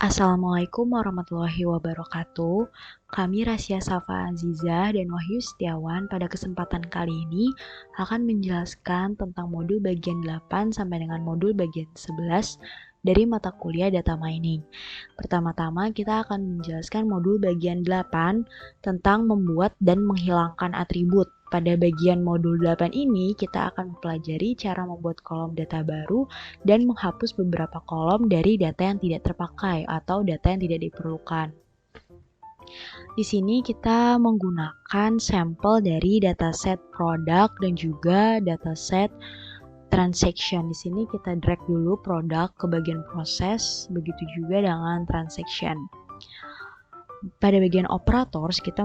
Assalamualaikum warahmatullahi wabarakatuh. Kami Rasya Safa Azizah dan Wahyu Setiawan pada kesempatan kali ini akan menjelaskan tentang modul bagian 8 sampai dengan modul bagian 11 dari mata kuliah Data Mining. Pertama-tama kita akan menjelaskan modul bagian 8 tentang membuat dan menghilangkan atribut. Pada bagian modul 8 ini kita akan mempelajari cara membuat kolom data baru dan menghapus beberapa kolom dari data yang tidak terpakai atau data yang tidak diperlukan. Di sini kita menggunakan sampel dari dataset produk dan juga dataset transaction. Di sini kita drag dulu produk ke bagian proses, begitu juga dengan transaction. Pada bagian operators kita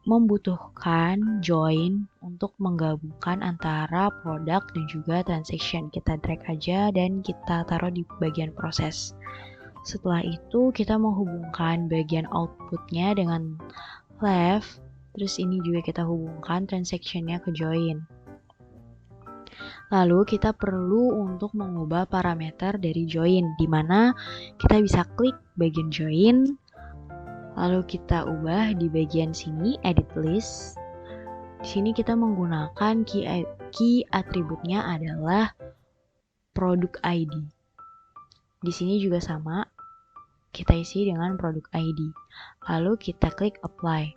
membutuhkan join untuk menggabungkan antara produk dan juga transaction. Kita drag aja dan kita taruh di bagian proses. Setelah itu kita menghubungkan bagian outputnya dengan left, terus ini juga kita hubungkan transactionnya ke join. Lalu kita perlu untuk mengubah parameter dari join, di mana kita bisa klik bagian join, lalu kita ubah di bagian sini edit list. Di sini kita menggunakan key atributnya adalah produk ID. Di sini juga sama, kita isi dengan produk ID. Lalu kita klik apply.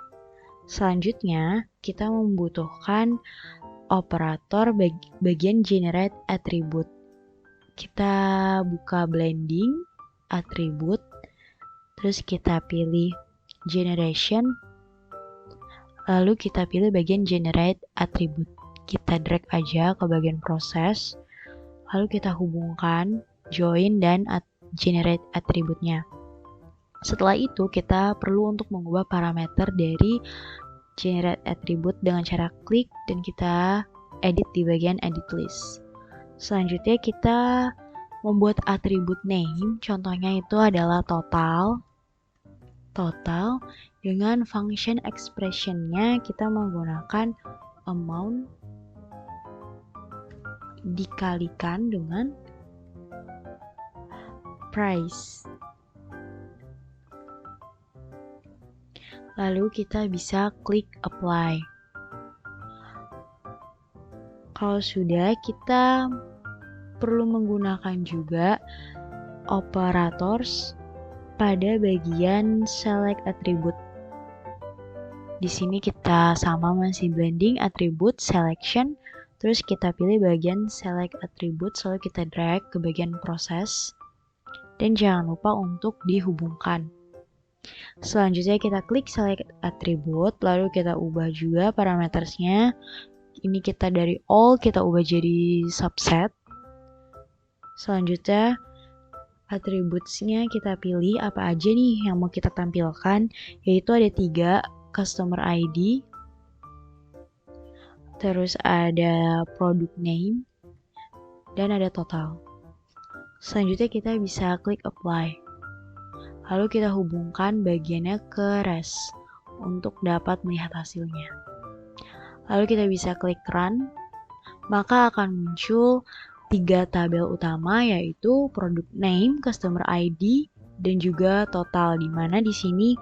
Selanjutnya kita membutuhkan operator bagian generate attribute. Kita buka blending attribute, terus kita pilih generation, lalu kita pilih bagian generate attribute. Kita drag aja ke bagian proses, lalu kita hubungkan join dan generate attributnya. Setelah itu kita perlu untuk mengubah parameter dari generate attribute dengan cara klik dan kita edit di bagian edit list. Selanjutnya kita membuat atribut name, contohnya itu adalah total dengan function expressionnya kita menggunakan amount dikalikan dengan price. Lalu kita bisa klik apply. Kalau sudah, kita perlu menggunakan juga operators pada bagian select attribute. Di sini kita sama masih blending attribute selection, terus kita pilih bagian select attribute, lalu kita drag ke bagian proses, dan jangan lupa untuk dihubungkan. Selanjutnya kita klik select attribute, lalu kita ubah juga parametersnya. Ini kita dari all kita ubah jadi subset. Selanjutnya attributes-nya kita pilih apa aja nih yang mau kita tampilkan, yaitu ada 3, customer ID, terus ada product name, dan ada total. Selanjutnya kita bisa klik apply. Lalu kita hubungkan bagiannya ke rest untuk dapat melihat hasilnya. Lalu kita bisa klik run, maka akan muncul 3 tabel utama, yaitu product name, customer ID, dan juga total, di mana di sini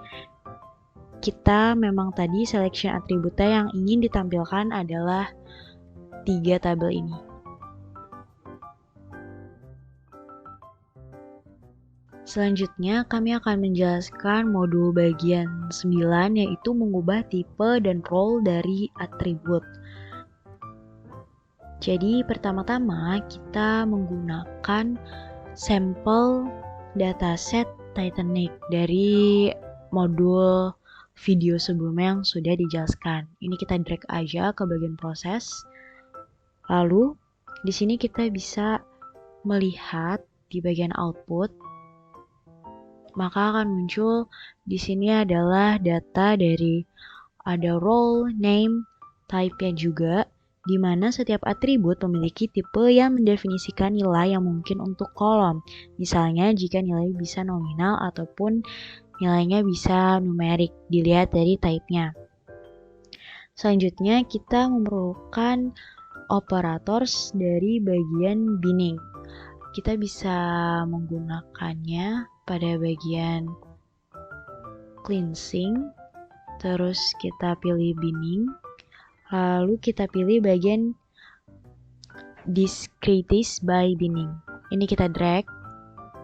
kita memang tadi selection atributnya yang ingin ditampilkan adalah 3 tabel ini. Selanjutnya kami akan menjelaskan modul bagian 9, yaitu mengubah tipe dan role dari atribut. Jadi pertama-tama kita menggunakan sampel dataset Titanic dari modul video sebelumnya yang sudah dijelaskan. Ini kita drag aja ke bagian proses. Lalu di sini kita bisa melihat di bagian output, maka akan muncul di sini adalah data dari ada role, name, type-nya juga, di mana setiap atribut memiliki tipe yang mendefinisikan nilai yang mungkin untuk kolom. Misalnya jika nilai bisa nominal ataupun nilainya bisa numerik, dilihat dari type-nya. Selanjutnya kita memerlukan operators dari bagian binning. kita bisa menggunakannya pada bagian cleansing, terus kita pilih binning, lalu kita pilih bagian discretize by binning. Ini kita drag,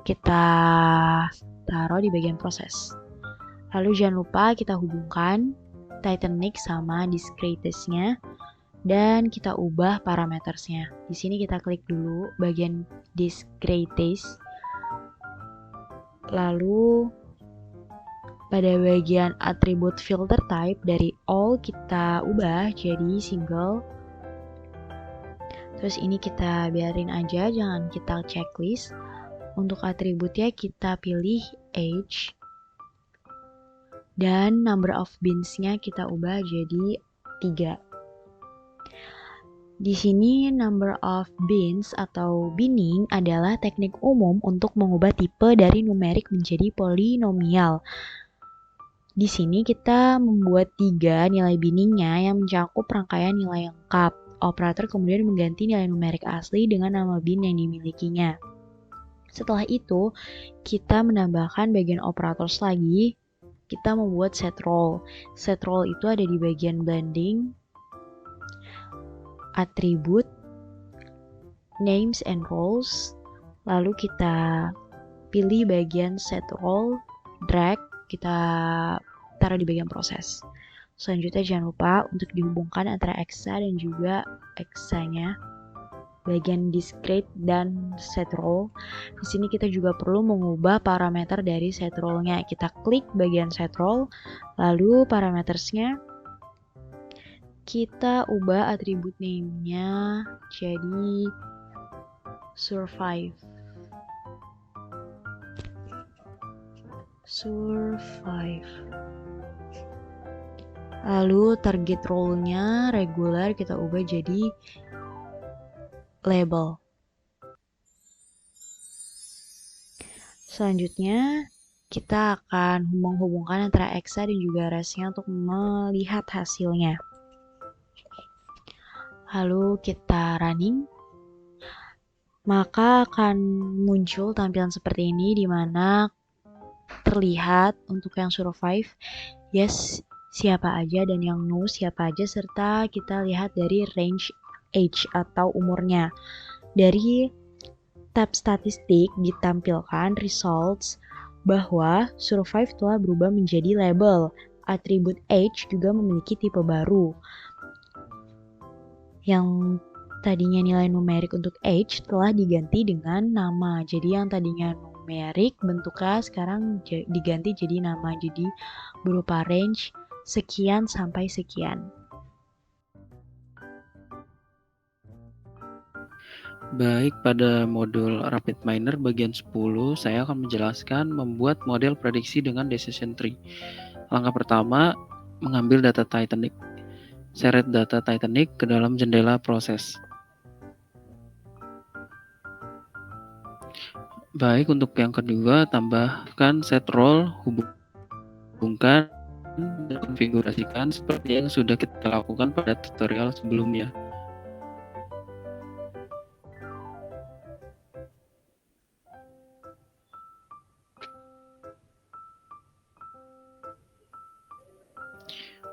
kita taruh di bagian proses. Lalu jangan lupa kita hubungkan Titanic sama discretize-nya dan kita ubah parametersnya. Di sini kita klik dulu bagian discretize. Lalu pada bagian atribut filter type dari all kita ubah jadi single. Terus ini kita biarin aja, jangan kita checklist. Untuk atributnya kita pilih age. Dan number of beans-nya kita ubah jadi 3. Di sini number of beans atau binning adalah teknik umum untuk mengubah tipe dari numerik menjadi polinomial. Di sini kita membuat 3 nilai binningnya yang mencakup rangkaian nilai lengkap. Operator kemudian mengganti nilai numerik asli dengan nama bin yang dimilikinya. Setelah itu, kita menambahkan bagian operators lagi. Kita membuat set role. Set role itu ada di bagian blending, atribut, names and roles. Lalu kita pilih bagian set role, drag, kita taruh di bagian proses. Selanjutnya jangan lupa untuk dihubungkan antara exa dan juga exanya, bagian discrete dan set role. Di sini kita juga perlu mengubah parameter dari set role-nya. Kita klik bagian set role, lalu parametersnya kita ubah atribut name-nya jadi survive. Lalu target role-nya regular kita ubah jadi label. Selanjutnya kita akan menghubungkan antara exa dan juga res-nya untuk melihat hasilnya. Lalu kita running, maka akan muncul tampilan seperti ini di mana terlihat untuk yang survive yes siapa aja dan yang no siapa aja, serta kita lihat dari range age atau umurnya. Dari tab statistik ditampilkan results bahwa survive telah berubah menjadi label. Atribut age juga memiliki tipe baru. Yang tadinya nilai numerik untuk age telah diganti dengan nama. Jadi yang tadinya numerik bentuknya sekarang diganti jadi nama. Jadi berupa range sekian sampai sekian. Baik, pada modul RapidMiner bagian 10, saya akan menjelaskan membuat model prediksi dengan decision tree. Langkah pertama, mengambil data Titanic. Seret data Titanic ke dalam jendela proses. Baik, untuk yang kedua, tambahkan set role, hubungkan dan konfigurasikan seperti yang sudah kita lakukan pada tutorial sebelumnya.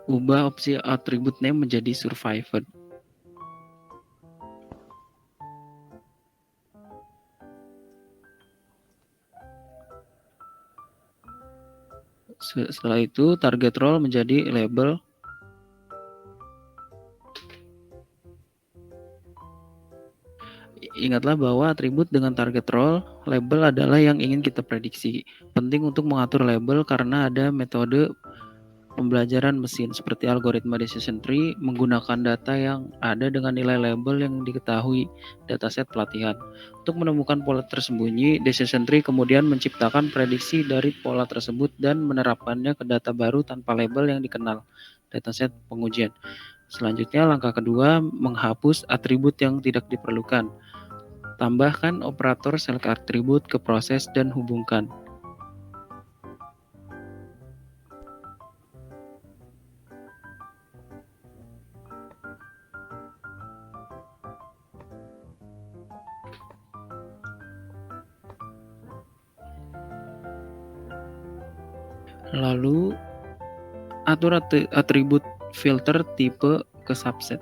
Ubah opsi atribut name menjadi survived. Setelah itu, target role menjadi label. Ingatlah bahwa atribut dengan target role, label adalah yang ingin kita prediksi. Penting untuk mengatur label karena ada metode pembelajaran mesin seperti algoritma decision tree menggunakan data yang ada dengan nilai label yang diketahui dataset pelatihan. Untuk menemukan pola tersembunyi, decision tree kemudian menciptakan prediksi dari pola tersebut dan menerapkannya ke data baru tanpa label yang dikenal, dataset pengujian. Selanjutnya, langkah kedua, menghapus atribut yang tidak diperlukan. Tambahkan operator select atribut ke proses dan hubungkan. Lalu atur atribut filter tipe ke subset.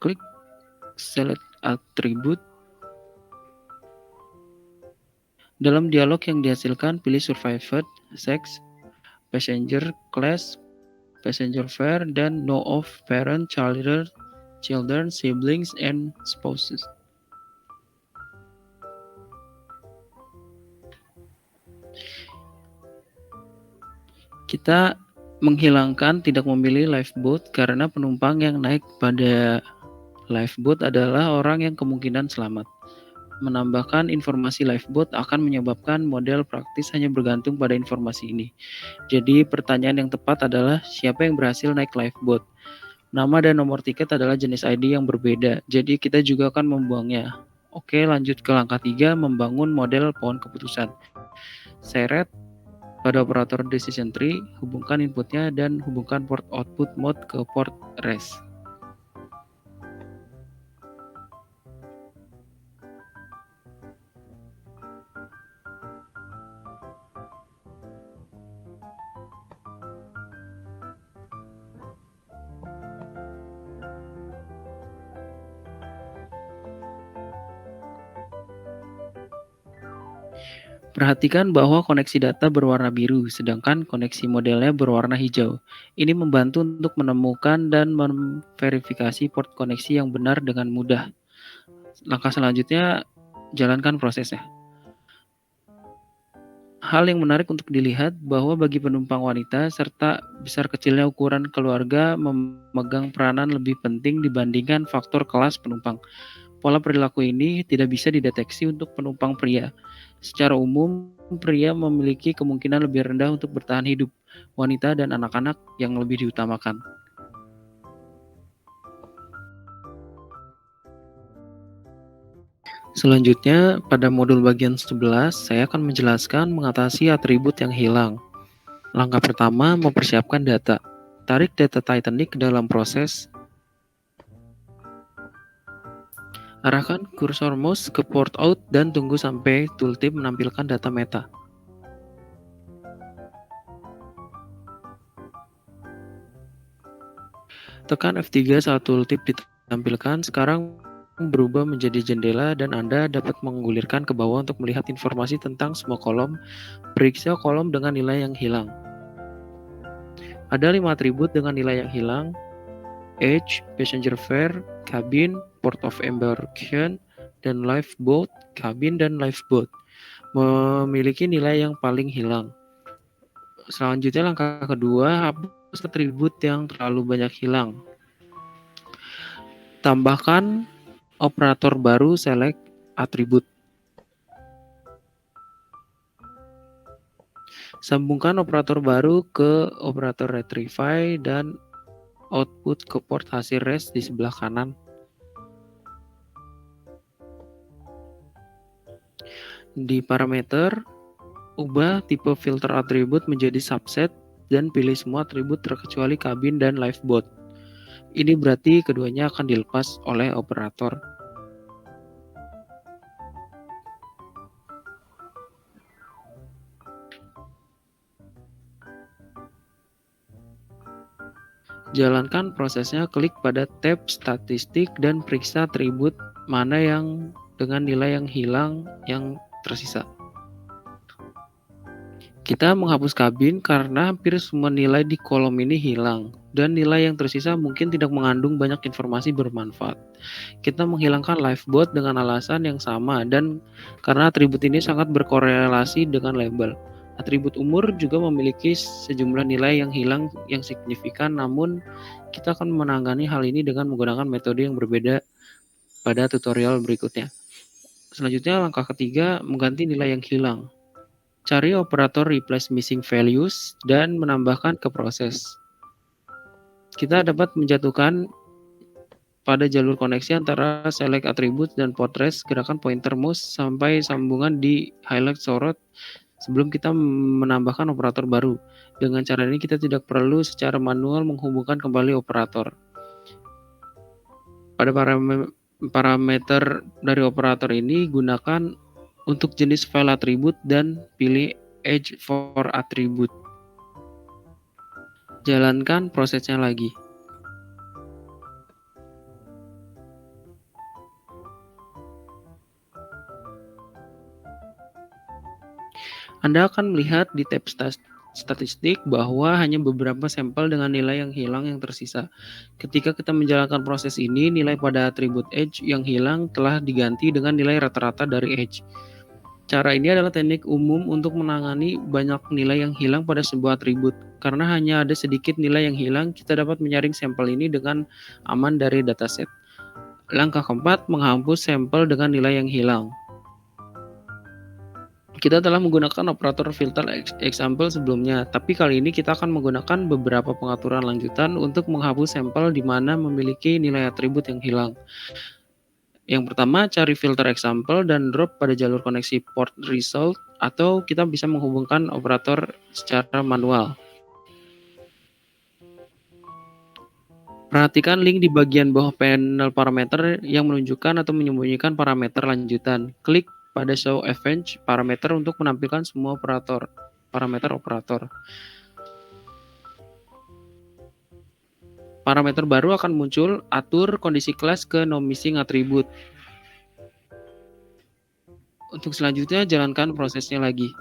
Klik select atribut. Dalam dialog yang dihasilkan, pilih survived, sex, passenger, class, passenger fare, dan no of parent, children, siblings, and spouses. Kita menghilangkan tidak memilih lifeboat karena penumpang yang naik pada lifeboat adalah orang yang kemungkinan selamat. Menambahkan informasi lifeboat akan menyebabkan model praktis hanya bergantung pada informasi ini. Jadi pertanyaan yang tepat adalah siapa yang berhasil naik lifeboat? Nama dan nomor tiket adalah jenis ID yang berbeda, jadi kita juga akan membuangnya. Oke, lanjut ke langkah 3, membangun model pohon keputusan. Seret pada operator decision tree, hubungkan inputnya dan hubungkan port output mode ke port res. Perhatikan bahwa koneksi data berwarna biru, sedangkan koneksi modelnya berwarna hijau. Ini membantu untuk menemukan dan memverifikasi port koneksi yang benar dengan mudah. Langkah selanjutnya, jalankan prosesnya. Hal yang menarik untuk dilihat bahwa bagi penumpang wanita serta besar kecilnya ukuran keluarga memegang peranan lebih penting dibandingkan faktor kelas penumpang. Pola perilaku ini tidak bisa dideteksi untuk penumpang pria. Secara umum, pria memiliki kemungkinan lebih rendah untuk bertahan hidup, wanita dan anak-anak yang lebih diutamakan. Selanjutnya, pada modul bagian 11, saya akan menjelaskan mengatasi atribut yang hilang. Langkah pertama, mempersiapkan data. Tarik data Titanic ke dalam proses. Arahkan kursor mouse ke port out dan tunggu sampai tooltip menampilkan data meta. Tekan F3 saat tooltip ditampilkan. Sekarang berubah menjadi jendela dan Anda dapat menggulirkan ke bawah untuk melihat informasi tentang semua kolom. Periksa kolom dengan nilai yang hilang. Ada 5 atribut dengan nilai yang hilang: age, passenger fare, cabin, port of embarkation, dan lifeboat. Cabin dan lifeboat memiliki nilai yang paling hilang. Selanjutnya langkah kedua, hapus atribut yang terlalu banyak hilang. Tambahkan operator baru select atribut. Sambungkan operator baru ke operator retrieve dan output ke port hasil res di sebelah kanan. Di parameter, ubah tipe filter atribut menjadi subset dan pilih semua atribut terkecuali cabin dan lifeboat. Ini berarti keduanya akan dilepas oleh operator. Jalankan prosesnya, klik pada tab statistik dan periksa atribut mana yang dengan nilai yang hilang yang tersisa. Kita menghapus kabin karena hampir semua nilai di kolom ini hilang dan nilai yang tersisa mungkin tidak mengandung banyak informasi bermanfaat. Kita menghilangkan lifeboat dengan alasan yang sama dan karena atribut ini sangat berkorelasi dengan label. Atribut umur juga memiliki sejumlah nilai yang hilang yang signifikan, namun kita akan menangani hal ini dengan menggunakan metode yang berbeda pada tutorial berikutnya. Selanjutnya, langkah ketiga, mengganti nilai yang hilang. Cari operator replace missing values dan menambahkan ke proses. Kita dapat menjatuhkan pada jalur koneksi antara select attribute dan port res gerakan pointer mouse sampai sambungan di highlight sorot sebelum kita menambahkan operator baru. Dengan cara ini kita tidak perlu secara manual menghubungkan kembali operator. Pada parameter dari operator ini gunakan untuk jenis file atribut dan pilih Edge for Attribute. Jalankan prosesnya lagi. Anda akan melihat di tab statistik bahwa hanya beberapa sampel dengan nilai yang hilang yang tersisa. Ketika kita menjalankan proses ini, nilai pada atribut Edge yang hilang telah diganti dengan nilai rata-rata dari Edge. Cara ini adalah teknik umum untuk menangani banyak nilai yang hilang pada sebuah atribut. Karena hanya ada sedikit nilai yang hilang, kita dapat menyaring sampel ini dengan aman dari dataset. Langkah keempat, menghapus sampel dengan nilai yang hilang. Kita telah menggunakan operator filter example sebelumnya, tapi kali ini kita akan menggunakan beberapa pengaturan lanjutan untuk menghapus sampel di mana memiliki nilai atribut yang hilang. Yang pertama, cari filter example dan drop pada jalur koneksi port result, atau kita bisa menghubungkan operator secara manual. Perhatikan link di bagian bawah panel parameter yang menunjukkan atau menyembunyikan parameter lanjutan. Klik pada Show Event parameter untuk menampilkan semua parameter operator. Parameter baru akan muncul, atur kondisi kelas ke no missing attribute. Untuk selanjutnya, jalankan prosesnya lagi.